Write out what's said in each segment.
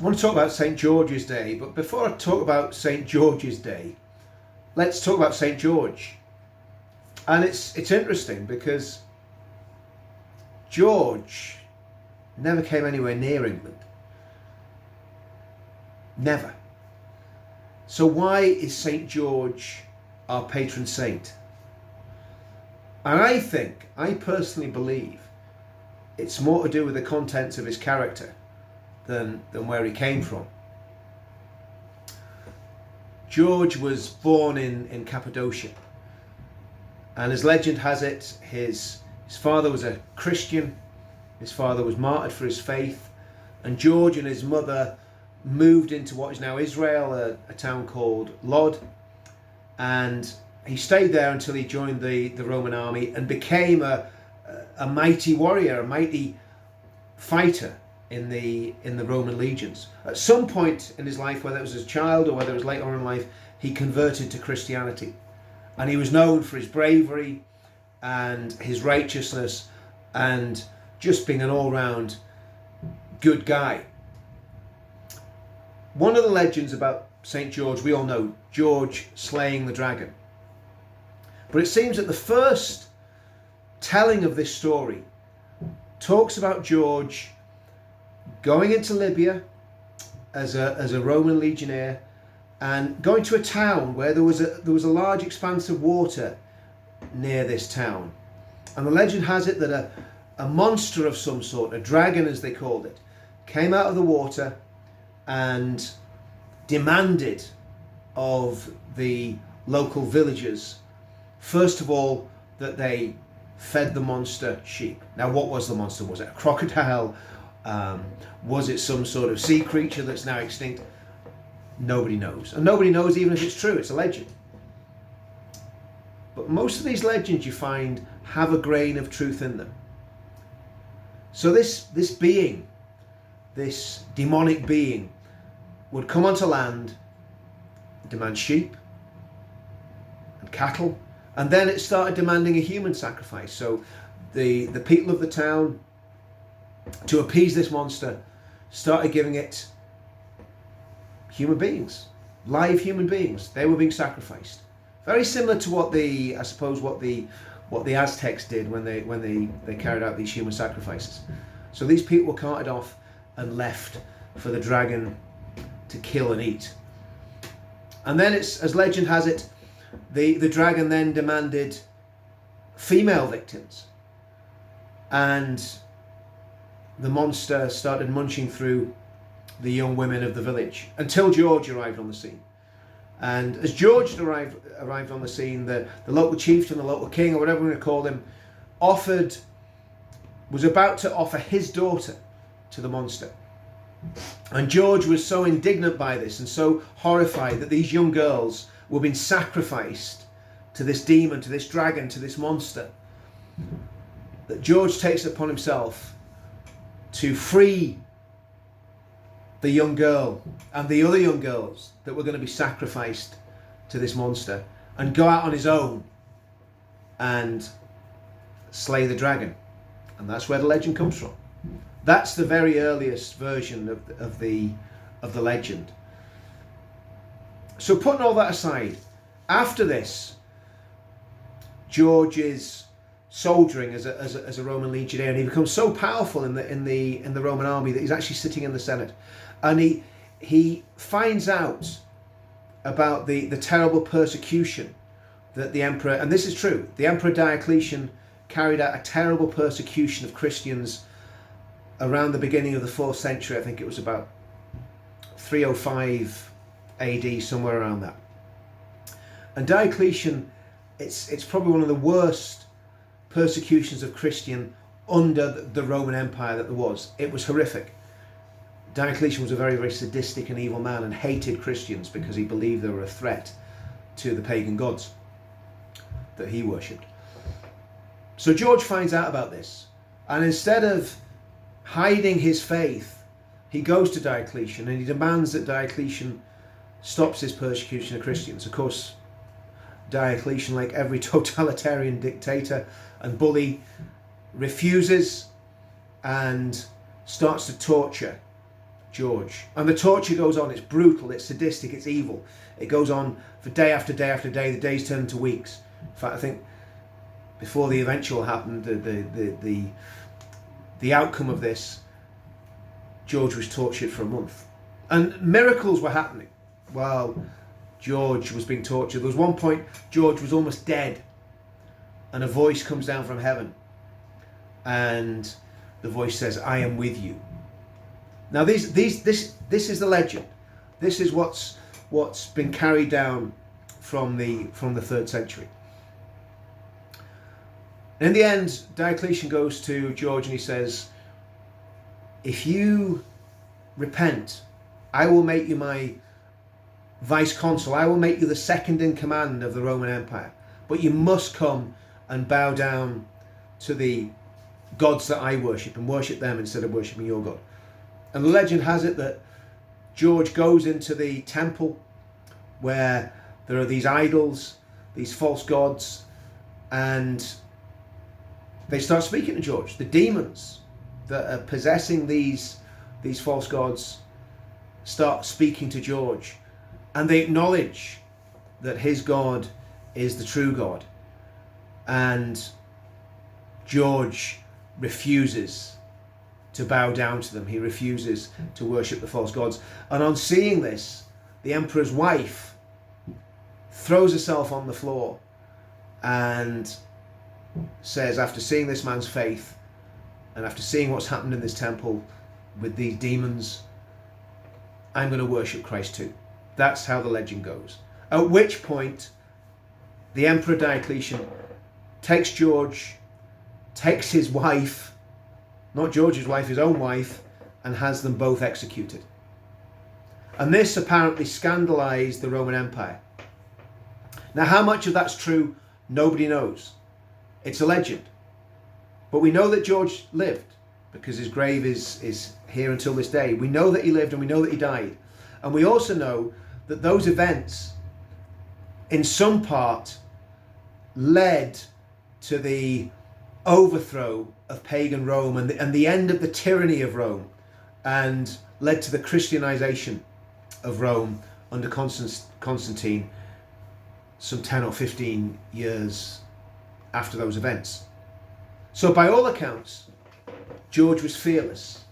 I want to talk about St. George's Day, but before I talk about St. George's Day, let's talk about St. George. And it's interesting because George never came anywhere near England. Never. So why is St. George our patron saint? And I personally believe it's more to do with the contents of his character than where he came from. George was born in Cappadocia, and as legend has it, his father was a Christian, his father was martyred for his faith, and George and his mother moved into what is now Israel, a town called Lod, and he stayed there until he joined the Roman army and became a mighty warrior, a mighty fighter in the Roman legions. At some point in his life, whether it was as a child or whether it was later on in life, he converted to Christianity, and he was known for his bravery and his righteousness and just being an all-round good guy. One of the legends about St. George, we all know, George slaying the dragon. But it seems that the first telling of this story talks about George going into Libya as a Roman legionnaire and going to a town where there was a large expanse of water near this town. And the legend has it that a monster of some sort, a dragon as they called it, came out of the water and demanded of the local villagers, first of all, that they fed the monster sheep. Now, what was the monster? Was it a crocodile? Was it some sort of sea creature that's now extinct? Nobody knows. And nobody knows even if it's true. It's a legend. But most of these legends you find have a grain of truth in them. So this being, this demonic being, would come onto land, demand sheep and cattle, and then it started demanding a human sacrifice. So the people of the town, to appease this monster, started giving it human beings, live human beings. They were being sacrificed. Very similar to what the Aztecs did when they carried out these human sacrifices. So these people were carted off and left for the dragon to kill and eat. And then, it's, as legend has it, the dragon then demanded female victims, and the monster started munching through the young women of the village until George arrived on the scene. And as George arrived on the scene, the local chieftain, the local king, or whatever we're going to call him, was about to offer his daughter to the monster. And George was so indignant by this and so horrified that these young girls were being sacrificed to this demon, to this dragon, to this monster, that George takes it upon himself to free the young girl and the other young girls that were going to be sacrificed to this monster, and go out on his own and slay the dragon. And that's where the legend comes from. That's the very earliest version of the legend. So putting all that aside, after this, George is soldiering as a Roman legionnaire, and he becomes so powerful in the Roman army that he's actually sitting in the Senate, and he finds out about the terrible persecution that the emperor, and this is true, the Emperor Diocletian carried out a terrible persecution of Christians around the beginning of the 4th century. I think it was about 305 AD, somewhere around that. And Diocletian, it's probably one of the worst persecutions of Christian under the Roman Empire that there was. It was horrific. Diocletian was a very, very sadistic and evil man and hated Christians because he believed they were a threat to the pagan gods that he worshipped. So George finds out about this, and instead of hiding his faith, he goes to Diocletian and he demands that Diocletian stops his persecution of Christians. Of course, Diocletian, like every totalitarian dictator and bully, refuses and starts to torture George. And the torture goes on. It's brutal, it's sadistic, it's evil. It goes on for day after day after day. The days turn into weeks. In fact, I think before the eventual happened, the outcome of this, George was tortured for a month. And miracles were happening while George was being tortured. There was one point George was almost dead, and a voice comes down from heaven, and the voice says, "I am with you." Now this is the legend. This is what's been carried down from the 3rd century. And in the end, Diocletian goes to George and he says, "If you repent, I will make you my vice consul. I will make you the second in command of the Roman Empire. But you must come and bow down to the gods that I worship and worship them instead of worshipping your God." And the legend has it that George goes into the temple where there are these idols, these false gods, and they start speaking to George. The demons that are possessing these false gods start speaking to George, and they acknowledge that his God is the true God. And George refuses to bow down to them. He refuses to worship the false gods. And on seeing this, the emperor's wife throws herself on the floor and says, after seeing this man's faith and after seeing what's happened in this temple with these demons, "I'm going to worship Christ too." That's how the legend goes. At which point, the Emperor Diocletian takes George, takes his wife, not George's wife, his own wife, and has them both executed. And this apparently scandalized the Roman Empire. Now, how much of that's true, nobody knows. It's a legend. But we know that George lived, because his grave is here until this day. We know that he lived and we know that he died. And we also know that those events, in some part, led to the overthrow of pagan Rome and the end of the tyranny of Rome, and led to the Christianization of Rome under Constantine some 10 or 15 years after those events. So by all accounts, George was fearless.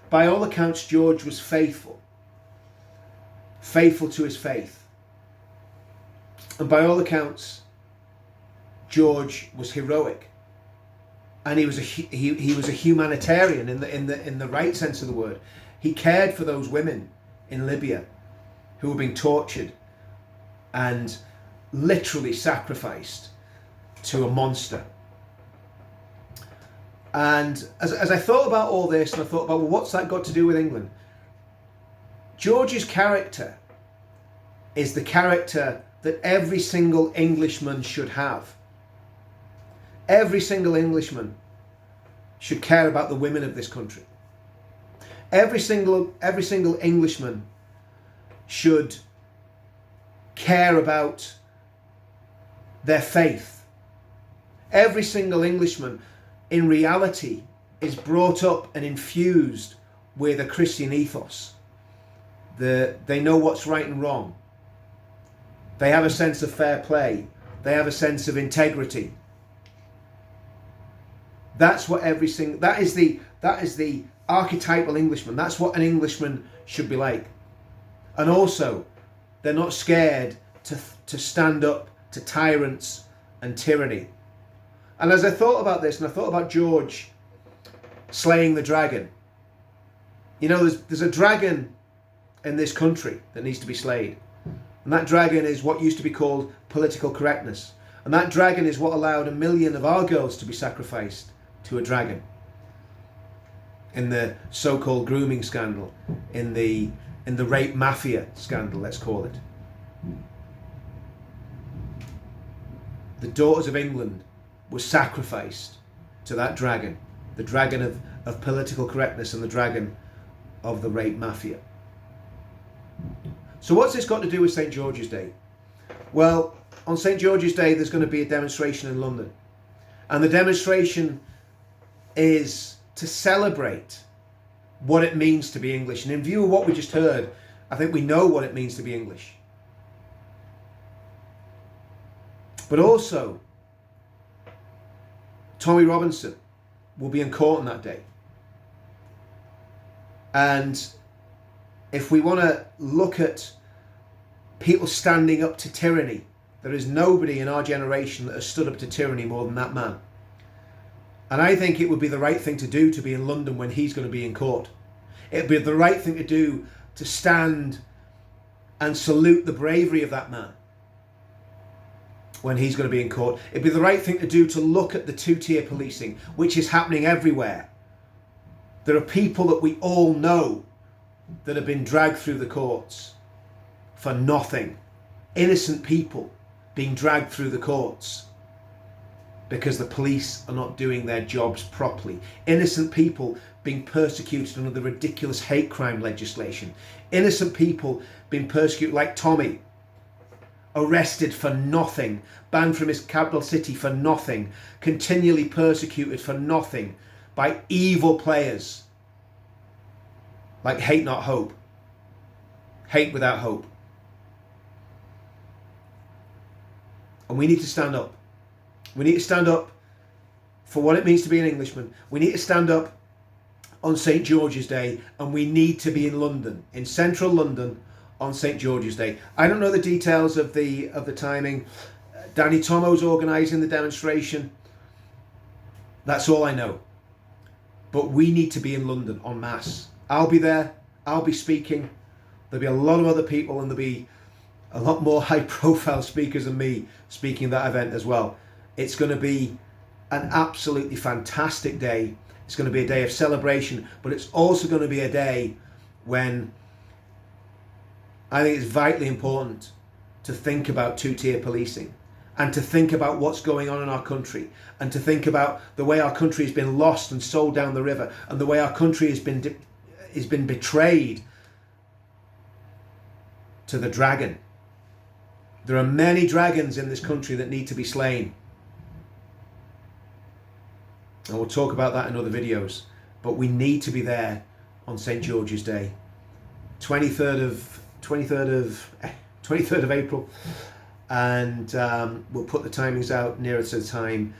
By all accounts, George was faithful to his faith. And by all accounts, George was heroic. And he was a humanitarian in the right sense of the word. He cared for those women in Libya who were being tortured and literally sacrificed to a monster. And as I thought about all this, and I thought about, well, what's that got to do with England? George's character is the character that every single Englishman should have. Every single Englishman should care about the women of this country. Every single Englishman should care about their faith. Every single Englishman, in reality, is brought up and infused with a Christian ethos. They know what's right and wrong. They have a sense of fair play. They have a sense of integrity. That's what that is the archetypal Englishman. That's what an Englishman should be like. And also, they're not scared to stand up to tyrants and tyranny. And as I thought about this, and I thought about George slaying the dragon, you know, there's a dragon in this country that needs to be slayed. And that dragon is what used to be called political correctness. And that dragon is what allowed 1 million of our girls to be sacrificed to a dragon in the so-called grooming scandal, in the rape mafia scandal, let's call it. The daughters of England were sacrificed to that dragon, the dragon of political correctness and the dragon of the rape mafia. So what's this got to do with St. George's Day? Well, on St. George's Day there's going to be a demonstration in London, and the demonstration is to celebrate what it means to be English. And in view of what we just heard, I think we know what it means to be English. But also, Tommy Robinson will be in court on that day. And if we want to look at people standing up to tyranny, there is nobody in our generation that has stood up to tyranny more than that man. And I think it would be the right thing to do to be in London when he's going to be in court. It would be the right thing to do to stand and salute the bravery of that man when he's going to be in court. It'd be the right thing to do to look at the two-tier policing, which is happening everywhere. There are people that we all know that have been dragged through the courts for nothing. Innocent people being dragged through the courts because the police are not doing their jobs properly. Innocent people being persecuted under the ridiculous hate crime legislation. Innocent people being persecuted, like Tommy, arrested for nothing, banned from his capital city for nothing, continually persecuted for nothing by evil players like Hate Not Hope. Hate without hope. And we need to stand up. We need to stand up for what it means to be an Englishman. We need to stand up on St. George's Day, and we need to be in London, in central London, on St. George's Day. I don't know the details of the timing. Danny Tomo's organising the demonstration. That's all I know. But we need to be in London en masse. I'll be there. I'll be speaking. There'll be a lot of other people, and there'll be a lot more high-profile speakers than me speaking at that event as well. It's going to be an absolutely fantastic day. It's going to be a day of celebration, but it's also going to be a day when I think it's vitally important to think about two-tier policing, and to think about what's going on in our country, and to think about the way our country has been lost and sold down the river, and the way our country has been betrayed to the dragon. There are many dragons in this country that need to be slain. And we'll talk about that in other videos. But we need to be there on St. George's Day, 23rd of April. And we'll put the timings out nearer to the time.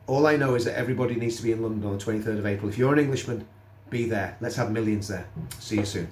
All I know is that everybody needs to be in London on the 23rd of April. If you're an Englishman, be there. Let's have millions there. See you soon.